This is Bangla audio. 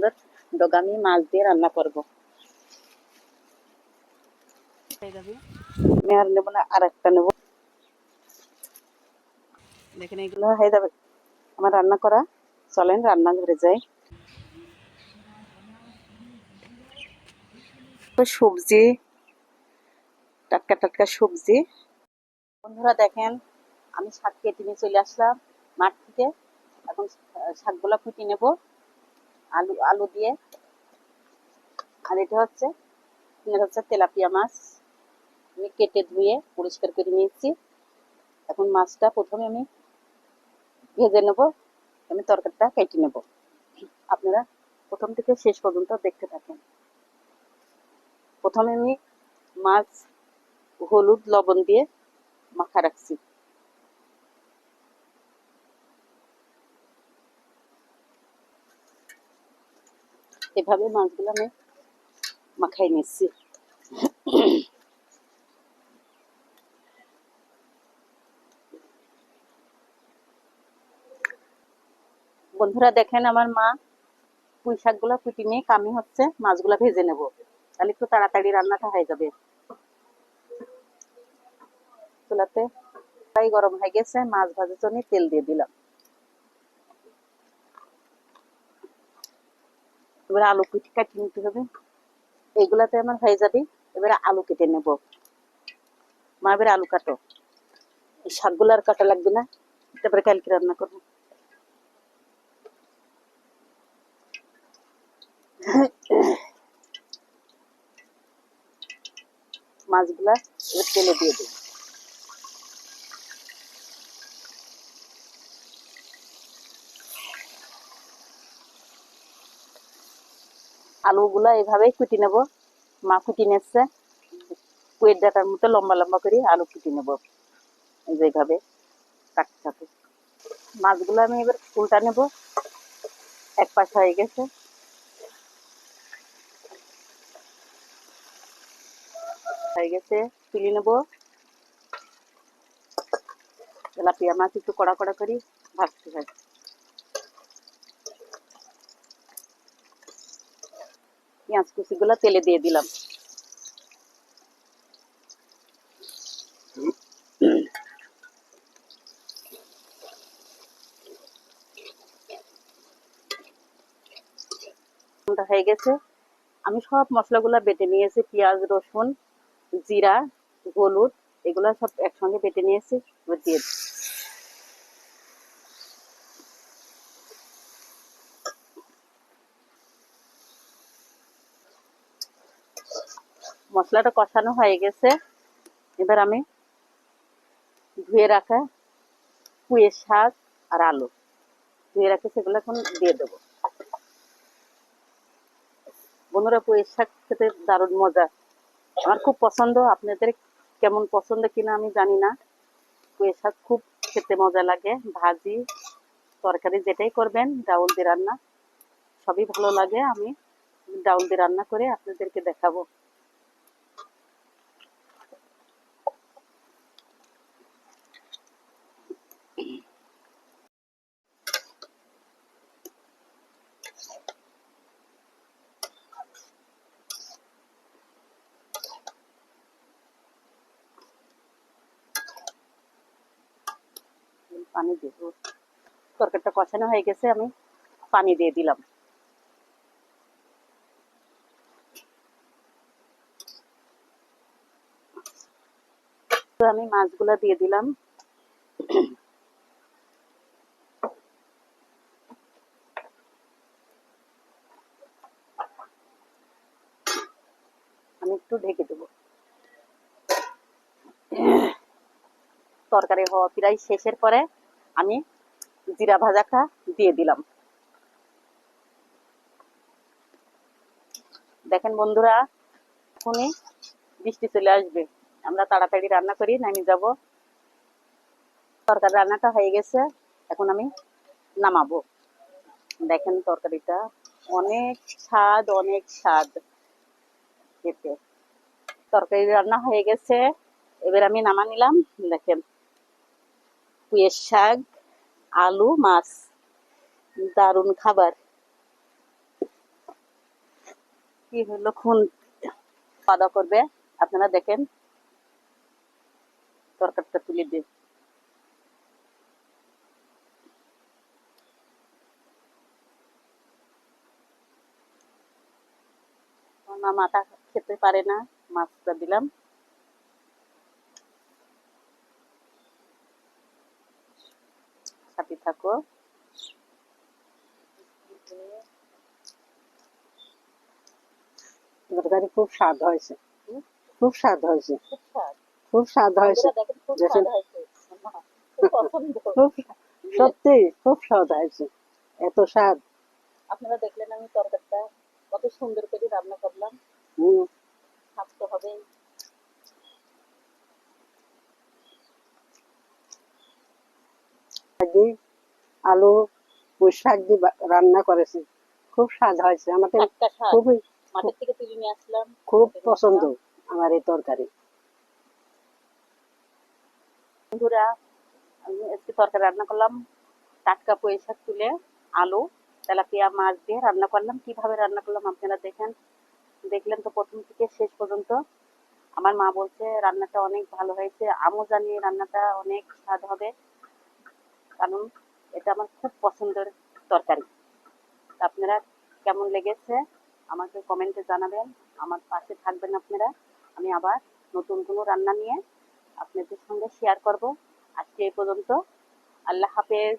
সুন্দর ডগামি মাছ দিয়ে রান্না করব। আমি আর নেবো না, আর একটা নেবো। দেখেন এগুলো হয়ে যাবে আমার রান্না করা। চলেন রান্নাঘরে যাই। সবজি, টাটকা টাটকা সবজি। বন্ধুরা দেখেন, আমি শাক কেটে নিয়ে চলে আসলাম মাঠ থেকে। এখন শাকগুলা কুটি নেব আলু আলু দিয়ে। আর এটা হচ্ছে তেলাপিয়া মাছ। আমি কেটে ধুয়ে পরিষ্কার করে নিয়েছি। এখন মাছটা প্রথমে আমি ভেজে নেব। আমি তরকারিটা কেটে নেব। আপনারা প্রথম থেকে শেষ পর্যন্ত দেখতে থাকেন। প্রথমে আমি মাছ হলুদ লবণ দিয়ে মাখা রাখছি। এভাবে মাছগুলো আমি মাখাই নিচ্ছি। বন্ধুরা দেখেন, আমার মা পুঁই শাকগুলো কুটি নিয়ে কামি হচ্ছে মাছগুলা ভেজে নেব, তাহলে একটু তাড়াতাড়ি রান্নাটা হয়ে যাবে। চুলাতে প্রায় গরম হয়ে গেছে, মাছ ভাজার জন্য তেল দিয়ে দিলাম। এবার আলু কুটি কাটিয়ে নিতে হবে। এইগুলাতে আমার হয়ে যাবে। এবারে আলু কেটে নেব। মা এবারে আলু কাটো। এই শাকগুলো আর কাটা লাগবে না, তারপরে কালকে রান্না করবো। মাছগুলা এবার তেলে দিয়ে দেব। আলুগুলা এভাবেই কুটি নেব। মা কুটি নিচ্ছে কুয়ের ডাটার মতো লম্বা লম্বা করে আলু কুটি নেব যেভাবে কাটতে থাকে। মাছগুলো আমি এবার উল্টা নেব। এক পাশ হয়ে গেছে, তুলে নেব। তেলাপিয়া মাছ একটু কড়া কড়া করে ভাজতে হয়। পেঁয়াজ কুচি গুলা তেলে দিয়ে দিলাম। হয়ে গেছে। আমি সব মশলাগুলা বেটে নিয়েছি, পেঁয়াজ রসুন জিরা হলুদ এগুলা সব একসঙ্গে বেটে নিয়েছি। এবার দিয়ে মশলাটা কষানো হয়ে গেছে। এবার আমি ধুয়ে রাখা পুঁই শাক আর আলু ধুয়ে রাখে সেগুলো এখন দিয়ে দেবো। বন্ধুরা পুঁই শাক খেতে দারুণ মজা, আমার খুব পছন্দ। আপনাদের কেমন পছন্দ কিনা আমি জানি না। পুঁই শাক খুব খেতে মজা লাগে। ভাজি তরকারি যেটাই করবেন, ডাউল দিয়ে রান্না সবই ভালো লাগে। আমি ডাউল দিয়ে রান্না করে আপনাদেরকে দেখাবো। পানি দেব। তরকারিটা কষানো হয়ে গেছে, আমি পানি দিয়ে দিলাম। তো আমি মাছগুলা দিয়ে দিলাম। আমি একটু ঢেকে দেব। তরকারি হওয়া প্রায় শেষের পরে আমি জিরা ভাজাটা দিয়ে দিলাম। দেখেন বন্ধুরা, এখনই বৃষ্টি চলে আসবে, আমরা তাড়াতাড়ি রান্না করি নামিয়ে যাব। তরকারি রান্নাটা হয়ে গেছে, এখন আমি নামাবো। দেখেন তরকারিটা অনেক স্বাদ, অনেক স্বাদ খেতে। তরকারি রান্না হয়ে গেছে, এবার আমি নামা নিলাম। দেখেন পুঁই শাক আলু মাছ, দারুণ খাবার। কি হলো খুন খাওয়া দাওয়া করবে। আপনারা দেখেন তরকারিটা তুলে দিয়ে আমার মা মাথা খেতে পারে না, মাছটা দিলাম। সাথে থাকো। তরকারি খুব স্বাদ হয়েছে, হুম, খুব স্বাদ হয়েছে, খুব স্বাদ। খুব স্বাদ হয়েছে। বন্ধুরা দেখেন খুব দেখেন, স্বাদ হয়েছে। আমার খুব পছন্দ। খুব সত্যি খুব স্বাদ হয়েছে, এত স্বাদ। আপনারা দেখলেন আমি তরকারিটা কত সুন্দর করে রান্না করলাম। হম, স্বাদ তো হবে। আগে আলু পুঁই শাক দিয়ে রান্না করেছি, খুব স্বাদ হয়েছে আমাদের। টাটকা শাক খুবই মাঠের থেকে তুলে নিয়ে আসলাম। খুব কেটে নিয়ে পছন্দ আসলাম। আমার এই তরকারি। বন্ধুরা আমি আজকে তরকারি রান্না করলাম টাটকা পুঁই শাক তুলে, আলু, তেলাপিয়া মাছ দিয়ে রান্না করলাম। কিভাবে রান্না করলাম আপনারা দেখেন, দেখলেন তো প্রথম থেকে শেষ পর্যন্ত। আমার মা বলছে রান্নাটা অনেক ভালো হয়েছে, আমিও জানি রান্নাটা অনেক স্বাদ হবে, কারণ এটা আমার খুব পছন্দের তরকারি। তা আপনারা কেমন লেগেছে আমাকে কমেন্টে জানাবেন, আমার পাশে থাকবেন আপনারা। আমি আবার নতুন কোনো রান্না নিয়ে আপনাদের সঙ্গে শেয়ার করব। আজকে এই পর্যন্ত। আল্লাহ হাফেজ।